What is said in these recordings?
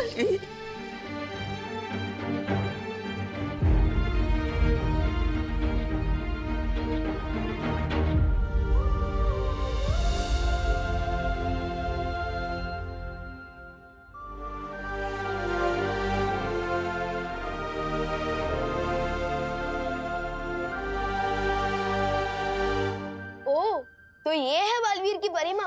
बालवीर। ओ, तो ये है बालवीर की परिमा।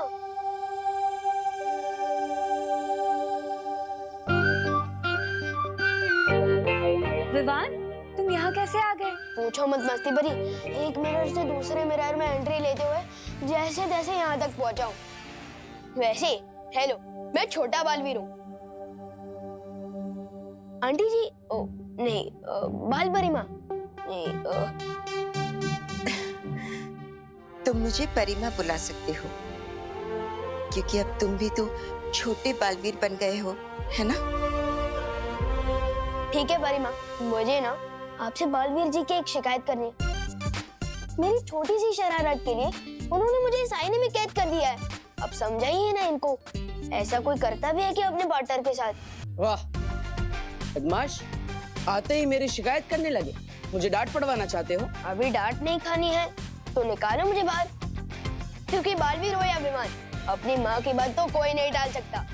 विवान, तुम यहाँ कैसे आ गए? पूछो मत मस्ती भरी, एक मिरर से दूसरे मिरर में एंट्री लेते हुए जैसे तैसे यहाँ तक पहुँचा हूँ। वैसे हेलो, मैं छोटा बालवीर हूँ। आंटी जी, ओ नहीं, बाल परिमा नहीं। तुम मुझे परिमा बुला सकते हो, क्योंकि अब तुम भी तो छोटे बालवीर बन गए हो, है ना? ठीक है परिमा, मुझे ना आपसे बालवीर जी की एक शिकायत करनी है। मेरी छोटी सी शरारत के लिए उन्होंने मुझे इस आईने में कैद कर दिया है। अब समझाइए ना इनको, ऐसा कोई करता भी है कि अपने पार्टनर के साथ? वाह बदमाश, आते ही मेरी शिकायत करने लगे। मुझे डांट पड़वाना चाहते हो? अभी डांट नहीं खानी है तो निकालो मुझे बाहर, क्योंकि बालवीर हो या विमान, अपनी माँ की बात तो कोई नहीं टाल सकता।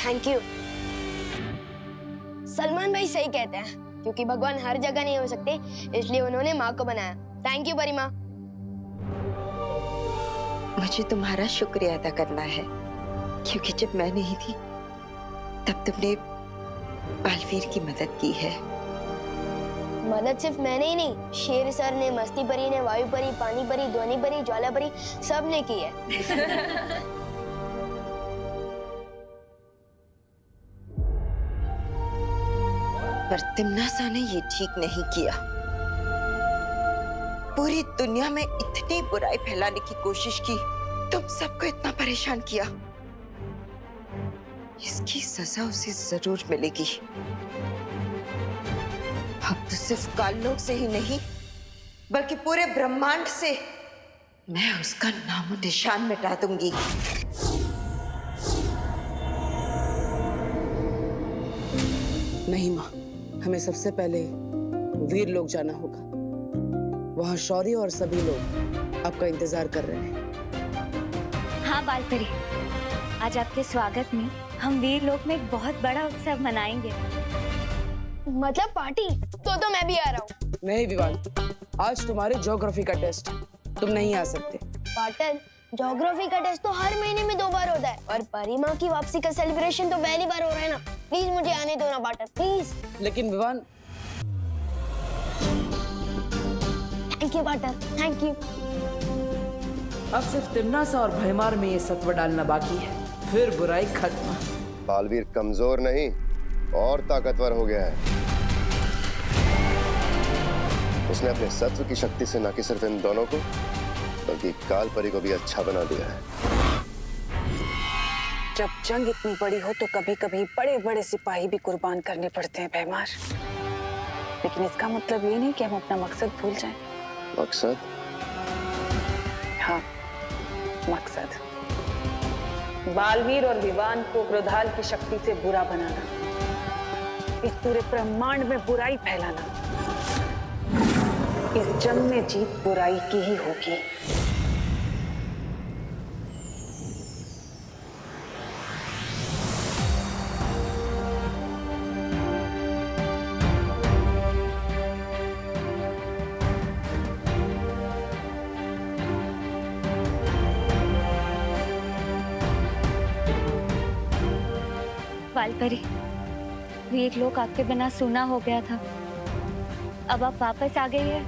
Thank you. सलमान भाई सही कहते हैं, क्योंकि भगवान हर जगह नहीं हो सकते, इसलिए उन्होंने माँ को बनाया। Thank you Parima. मुझे तुम्हारा शुक्रिया अदा करना है, क्योंकि जब मैं नहीं थी तब तुमने बालवीर की मदद की है। मदद सिर्फ मैंने ही नहीं, शेर सर ने, मस्ती परी ने, वायु परी, पानी परी, ध्वनि परी, ज्वाला परी, सब ने की है। पर तिम्नासा ने ये ठीक नहीं किया। पूरी दुनिया में इतनी बुराई फैलाने की कोशिश की, तुम सबको इतना परेशान किया। इसकी सजा उसे जरूर मिलेगी। अब तो सिर्फ काललोक से ही नहीं, बल्कि पूरे ब्रह्मांड से मैं उसका नामो निशान मिटा दूंगी। नहीं माँ, हमें सबसे पहले वीर लोग जाना होगा। वहाँ शौर्य और सभी लोग आपका इंतजार कर रहे हैं। हाँ बालपरी, आज आपके स्वागत में हम वीर लोक में एक बहुत बड़ा उत्सव मनाएंगे। मतलब पार्टी? तो मैं भी आ रहा हूँ। नहीं विवान, आज तुम्हारे ज्योग्राफी का टेस्ट, तुम नहीं आ सकते। पार्टनर, ज्योग्राफी का टेस्ट तो हर महीने में 2 बार होता है, और परिमा की वापसी का सेलिब्रेशन तो पहली बार हो रहा है ना। प्लीज मुझे आने दो ना पार्टनर, प्लीज। लेकिन Vivaan. Thank you partner, thank you. अब सिर्फ तिम्नासा और भयमार में ये सत्व डालना बाकी है, फिर बुराई खत्म। बालवीर कमजोर नहीं और ताकतवर हो गया है। उसने अपने सत्व की शक्ति से न कि सिर्फ इन दोनों को, बल्कि काल परी को भी अच्छा बना दिया है। जब जंग इतनी बड़ी हो तो कभी कभी बड़े बड़े सिपाही भी कुर्बान करने पड़ते हैं भैमार। लेकिन इसका मतलब ये नहीं कि हम अपना मकसद भूल जाएं। मकसद? हाँ, मकसद बालवीर और विवान को क्रोधाल की शक्ति से बुरा बनाना, इस पूरे ब्रह्मांड में बुराई फैलाना। इस जंग में जीत बुराई की ही होगी। बालपरी, वीर लोक आपके बिना सूना हो गया था। अब आप वापस आ गई है,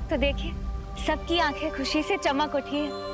तो देखिए सबकी आंखें खुशी से चमक उठी है।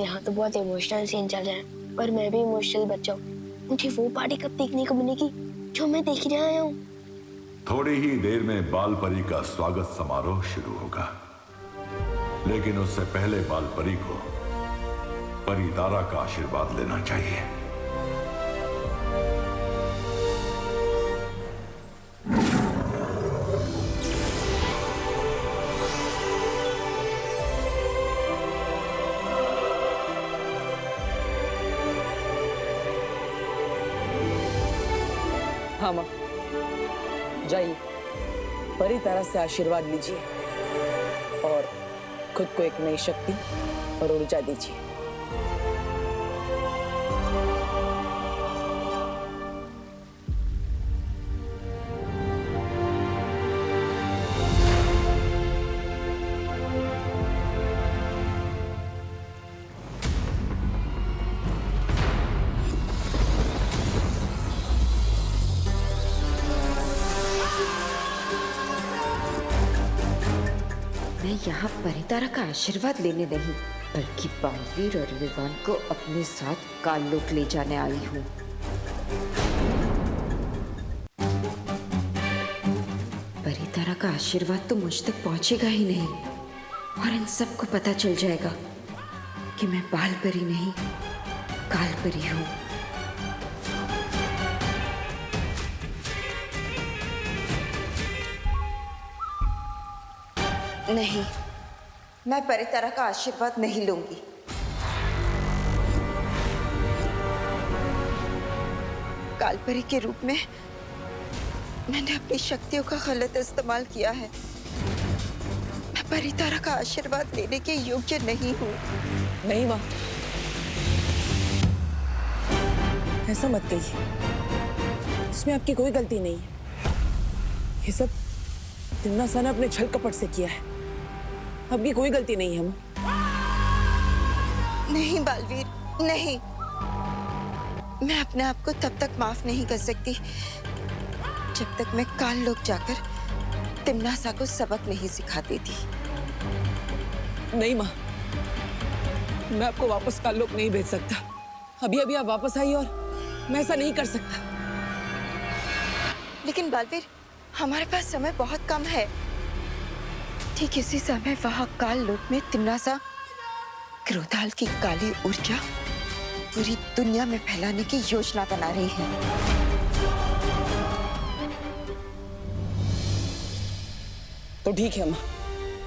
यहाँ तो बहुत इमोशनल सीन चल रहा है, पर मैं भी इमोशनल बच्चा हूँ। मुझे वो पार्टी कब देखने को मिलेगी जो मैं देख ही आया हूँ। थोड़ी ही देर में बाल परी का स्वागत समारोह शुरू होगा, लेकिन उससे पहले बाल परी को परी तारा का आशीर्वाद लेना चाहिए। हाँ माँ, जाइए परी तारा से आशीर्वाद लीजिए और खुद को एक नई शक्ति और ऊर्जा दीजिए। मैं यहाँ परितारा का आशीर्वाद लेने नहीं, बल्कि बालवीर और विवान को अपने साथ काललोक ले जाने आई हूँ। परितारा का आशीर्वाद तो मुझ तक पहुंचेगा ही नहीं, और इन सबको पता चल जाएगा कि मैं बाल परी नहीं, काल परी हूँ। नहीं, मैं परितारा का आशीर्वाद नहीं लूंगी। कालपरी के रूप में मैंने अपनी शक्तियों का गलत इस्तेमाल किया है। मैं परितारा का आशीर्वाद लेने के योग्य नहीं हूँ। नहीं माँ, ऐसा मत कहिए, इसमें आपकी कोई गलती नहीं है। ये सब तिम्नासा ने अपने छल कपट से किया है, आपकी कोई गलती नहीं है माँ। नहीं बालवीर, नहीं, मैं अपने आप को तब तक माफ नहीं कर सकती जब तक मैं काल लोक जाकर तिम्नासा को सबक नहीं सिखा देती। नहीं माँ, मैं आपको वापस काल लोक नहीं भेज सकता। अभी अभी आप वापस आई और मैं ऐसा नहीं कर सकता। लेकिन बालवीर, हमारे पास समय बहुत कम है। ठीक इसी समय वहां काल लोक में तिम्नासा क्रोधाल की काली ऊर्जा पूरी दुनिया में फैलाने की योजना बना रही है। तो ठीक है माँ,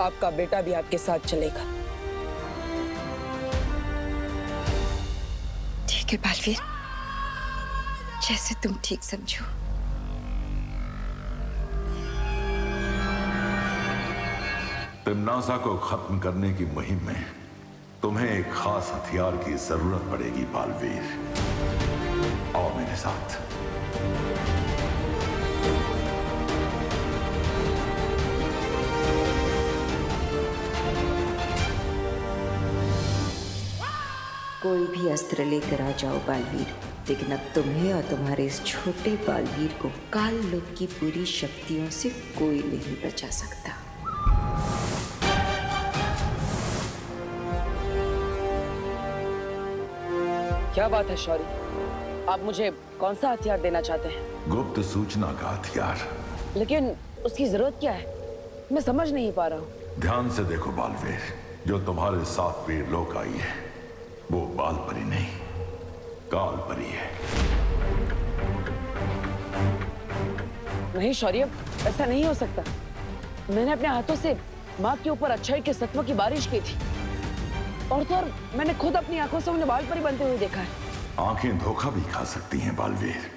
आपका बेटा भी आपके साथ चलेगा। ठीक है बालवीर, जैसे तुम ठीक समझो। तिम्नासा को खत्म करने की मुहिम में तुम्हें एक खास हथियार की जरूरत पड़ेगी बालवीर। आओ मेरे साथ। कोई भी अस्त्र लेकर आ जाओ बालवीर, लेकिन अब तुम्हें और तुम्हारे इस छोटे बालवीर को काल लोक की पूरी शक्तियों से कोई नहीं बचा सकता। क्या बात है शौरी, आप मुझे कौन सा हथियार देना चाहते हैं? गुप्त सूचना का हथियार। लेकिन उसकी जरूरत क्या है, मैं समझ नहीं पा रहा हूँ। ध्यान से देखो बालवीर, जो तुम्हारे साथ वीर लोक आई है वो बाल परी नहीं, काल परी है। नहीं शौर्य, ऐसा नहीं हो सकता। मैंने अपने हाथों से माँ के ऊपर अच्छाई के सत्व की बारिश की थी, और तो और मैंने खुद अपनी आंखों से उन्हें बाल परी बनते हुए देखा है। आंखें धोखा भी खा सकती हैं बालवीर,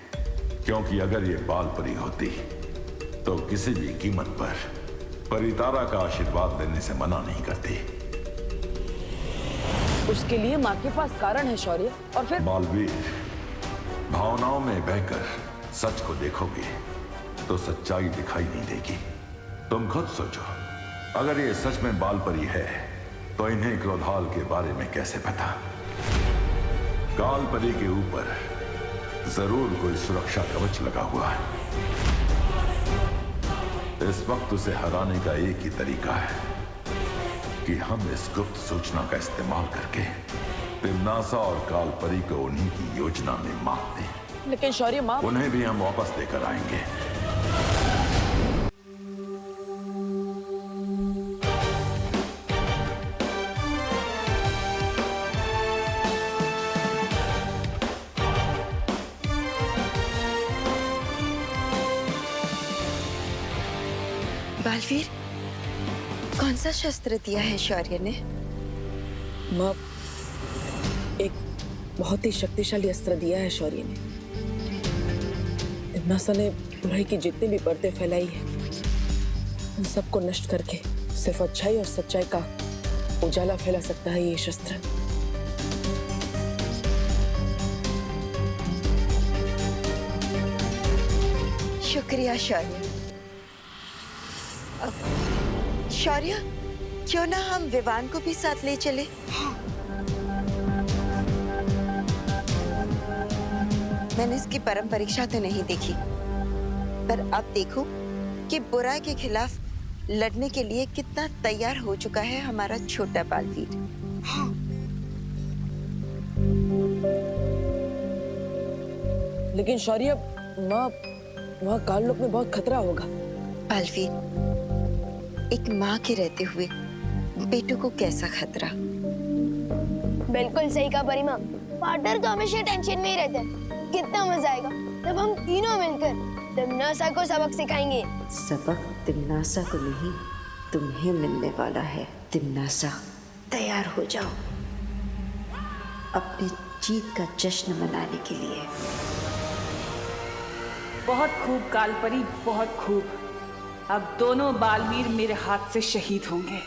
क्योंकि अगर ये बाल परी होती तो किसी भी कीमत पर परितारा का आशीर्वाद लेने से मना नहीं करती। उसके लिए माँ के पास कारण है शौर्य, और फिर बालवीर, भावनाओं में बहकर सच को देखोगे तो सच्चाई दिखाई नहीं देगी। तुम खुद सोचो, अगर ये सच में बाल परी है तो इन्हें क्रोधाल के बारे में कैसे पता? काल परी के ऊपर जरूर कोई सुरक्षा कवच लगा हुआ है। इस वक्त उसे हराने का एक ही तरीका है कि हम इस गुप्त सूचना का इस्तेमाल करके तिम्नासा और कालपरी को उन्हीं की योजना में मार दें। लेकिन शौर्य माँ, उन्हें भी हम वापस लेकर आएंगे। बालवीर, कौन सा शस्त्र दिया है शौर्य ने? माँ, एक बहुत ही शक्तिशाली अस्त्र दिया है शौर्य ने। तिम्नासा ने बुराई की जितनी भी परतें फैलाई है, उन सबको नष्ट करके सिर्फ अच्छाई और सच्चाई का उजाला फैला सकता है ये शस्त्र। शुक्रिया शौर्य। शौर्य, क्यों ना हम विवान को भी साथ ले चले? मैंने इसकी परम परीक्षा तो नहीं देखी, पर अब देखो कि बुराई के खिलाफ लड़ने के लिए कितना तैयार हो चुका है हमारा छोटा बालवीर। लेकिन शौर्य माँ, वहाँ काललोक में बहुत खतरा होगा। बालवीर, एक माँ के रहते हुए बेटों को कैसा खतरा? बिल्कुल सही कहा परिमा। पार्टनर तो हमेशा टेंशन में ही रहते हैं। कितना मजा आएगा जब हम तीनों मिलकर तिम्नासा को सबक सिखाएंगे। सबक तिम्नासा को नहीं, तुम्हें मिलने वाला है। तिम्नासा, तैयार हो जाओ अपनी जीत का जश्न मनाने के लिए। बहुत खूब कालपरी, बहुत खूब। अब दोनों बालवीर मेरे हाथ से शहीद होंगे।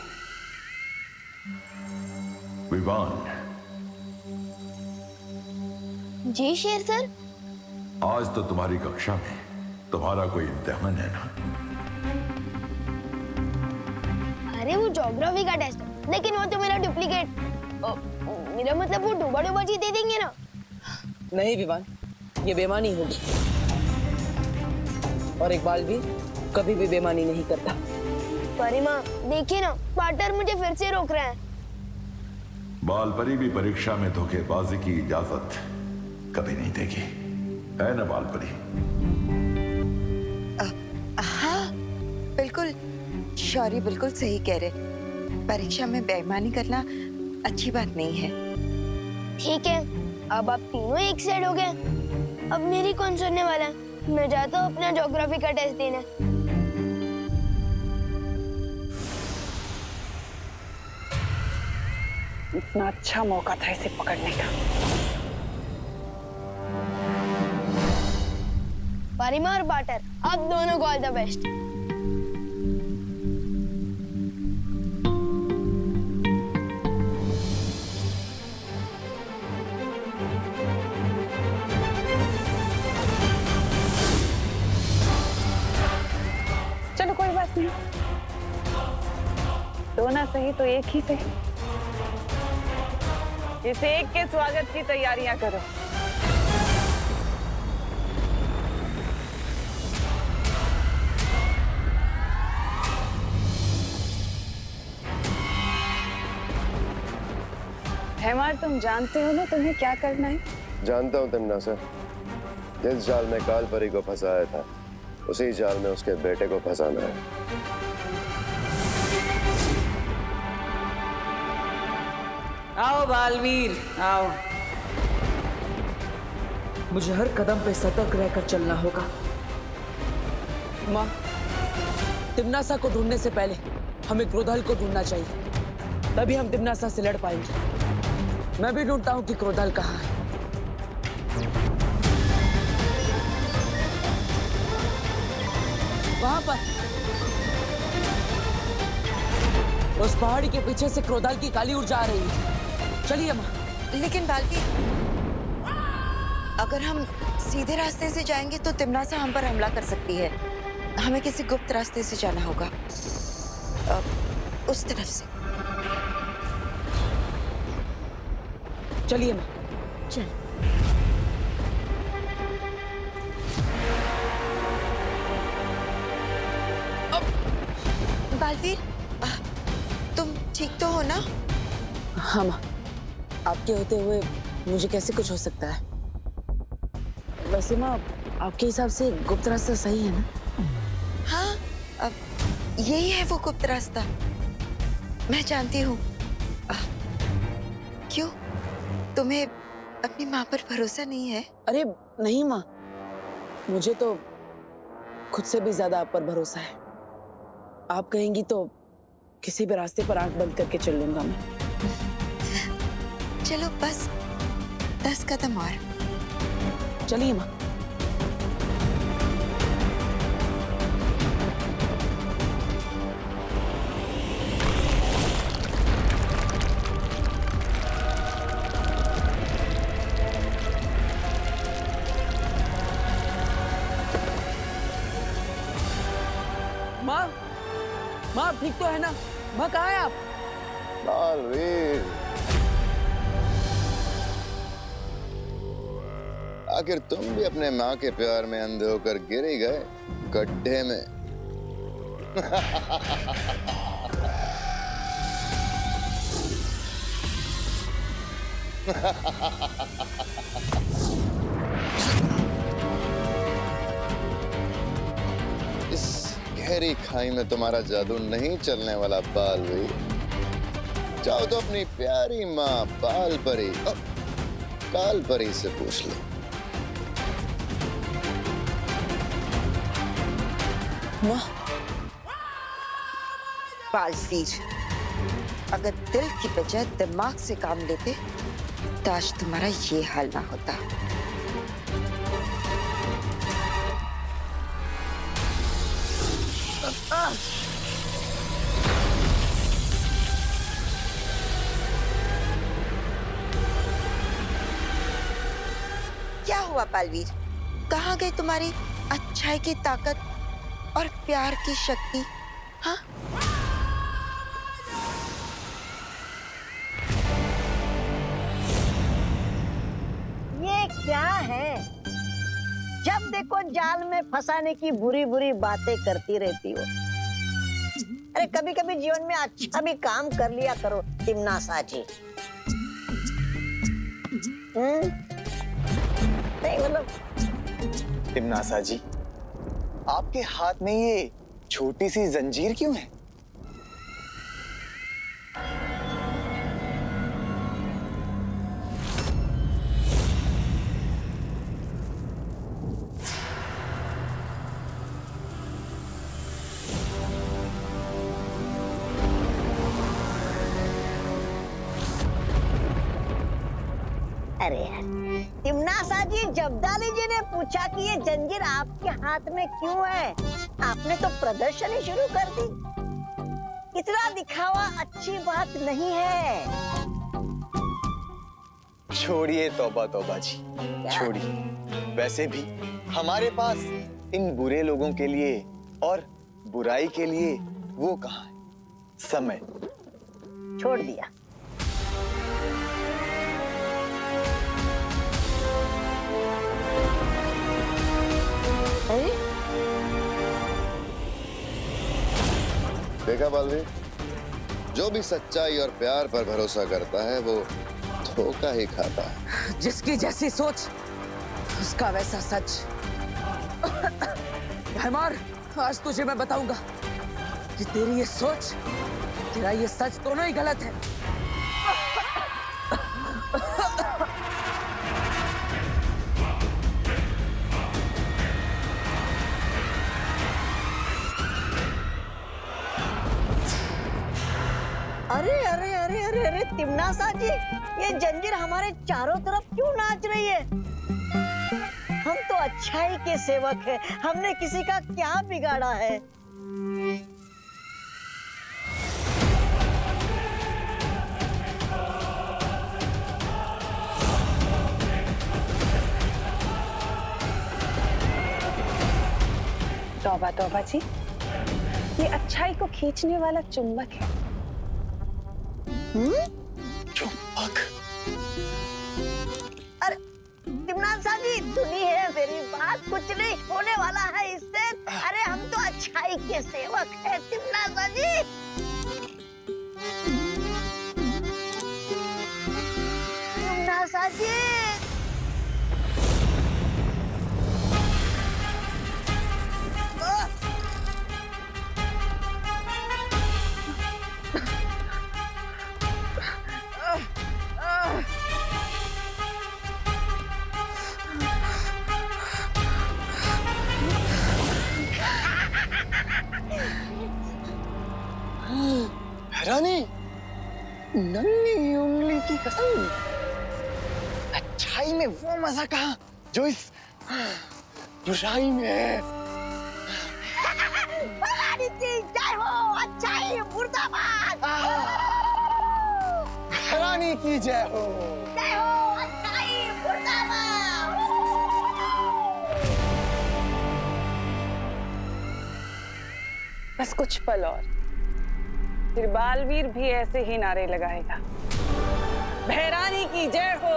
विवान, जी शेर सर। आज तो तुम्हारी कक्षा में तुम्हारा कोई इम्तिहान है ना? अरे वो ज्योग्राफी का टेस्ट, लेकिन वो तो मेरा डुप्लीकेट। मेरा मतलब वो डूबा डूबा जी दे देंगे ना? नहीं विवान, ये बेईमानी होगी, और एक बालवीर कभी भी बेईमानी नहीं करता। परिमा देखिए ना, पार्टनर मुझे फिर से रोक रहे हैं। बालपरी भी परीक्षा में धोखेबाजी की इजाजत कभी नहीं देगी, है ना बालपरी? हाँ बिल्कुल, शौर्य बिल्कुल सही कह रहे। परीक्षा में बेईमानी करना अच्छी बात नहीं है। ठीक है, अब आप तीनों एक साइड हो गए। अब मेरी कौन सुनने वाला है? मैं जाता हूँ अपना ज्योग्राफी का टेस्ट देने। इतना अच्छा मौका था इसे पकड़ने का। परिमा और पार्टनर, आप दोनों को ऑल द बेस्ट। चलो कोई बात नहीं, दो ना सही तो एक ही सही। इस एक के स्वागत की तैयारियां करो। हेमार, तुम जानते हो ना तुम्हें क्या करना है? जानता हूँ तिम्नासा, जिस जाल में कालपरी को फंसाया था उसी जाल में उसके बेटे को फंसाना है। आओ बालवीर आओ। मुझे हर कदम पे सतर्क रहकर चलना होगा। माँ, तिम्नासा को ढूंढने से पहले हमें क्रोधाल को ढूंढना चाहिए, तभी हम तिम्नासा से लड़ पाएंगे। मैं भी ढूंढता हूँ कि क्रोधाल कहाँ है। वहां पर उस पहाड़ी के पीछे से क्रोधाल की काली ऊर्जा आ रही है। चलिए माँ। लेकिन बालवीर, अगर हम सीधे रास्ते से जाएंगे तो तिम्नासा हम पर हमला कर सकती है। हमें किसी गुप्त रास्ते से जाना होगा, उस तरफ से। चलिए माँ। चल। बालवीर, तुम ठीक तो हो ना? हाँ माँ, आपके होते हुए मुझे कैसे कुछ हो सकता है? वैसे माँ, आपके हिसाब से गुप्त रास्ता सही है ना? हाँ, अब यही है वो गुप्त रास्ता। मैं जानती हूँ। क्यों? तुम्हें अपनी माँ पर भरोसा नहीं है? अरे नहीं माँ, मुझे तो खुद से भी ज्यादा आप पर भरोसा है। आप कहेंगी तो किसी भी रास्ते पर आंख बंद करके चल लूंगा मैं। चलो बस 10 कदम और। चलिए माँ। माँ, माँ ठीक तो है ना? माँ कहाँ है आप? बालवीर, आखिर तुम भी अपने माँ के प्यार में अंधे होकर गिर ही गए गड्ढे में। इस गहरी खाई में तुम्हारा जादू नहीं चलने वाला बालवीर। जाओ तो अपनी प्यारी माँ बाल परी, काल परी से पूछ लो। माँ, बालवीर, अगर दिल की बजाय दिमाग से काम लेते तो आज तुम्हारा ये हाल ना होता। क्या हुआ बालवीर? कहाँ गई तुम्हारी अच्छाई की ताकत और प्यार की शक्ति? हाँ? ये क्या है? जब देखो जाल में फंसाने की बुरी बुरी बातें करती रहती हो। अरे कभी कभी जीवन में अच्छा भी काम कर लिया करो तिम्नासा जी। नहीं मतलब तिम्नासा जी, आपके हाथ में ये छोटी सी जंजीर क्यों है? अरे यार, तिम्नासा जी, जब्दाली जी ने पूछा कि ये जंजीर आपके हाथ में क्यों है? आपने तो प्रदर्शन ही शुरू कर दी। इतना दिखावा अच्छी बात नहीं है। छोड़िए तौबा तौबा जी, छोड़िए। वैसे भी हमारे पास इन बुरे लोगों के लिए और बुराई के लिए वो कहाँ है समय। छोड़ दिया। देखा बालवीर, जो भी सच्चाई और प्यार पर भरोसा करता है वो धोखा ही खाता है। जिसकी जैसी सोच उसका वैसा सच। भैमार, आज तुझे मैं बताऊंगा कि तेरी ये सोच, तेरा ये सच दोनों ही गलत है। अरे अरे अरे अरे अरे तिम्नासा जी, ये जंजीर हमारे चारों तरफ क्यों नाच रही है? हम तो अच्छाई के सेवक हैं। हमने किसी का क्या बिगाड़ा है? तौबा तौबा जी, ये अच्छाई को खींचने वाला चुंबक है। चुंबक? अरे तिम्नासा जी, सुनी है मेरी बात, कुछ नहीं होने वाला है इससे। अरे हम तो अच्छाई के सेवक हैं तिम्नासा जी। बालवीर। रानी, नन्ही उंगली की कसम, अच्छाई में वो मजा कहाँ जो इस बुराई में है। भवानी की जय हो, अच्छाई मुर्दाबाद। रानी की जय हो। जय हो, अच्छाई मुर्दाबाद। बस कुछ पल और, फिर बालवीर भी ऐसे ही नारे लगाएगा। भैरानी की जय हो,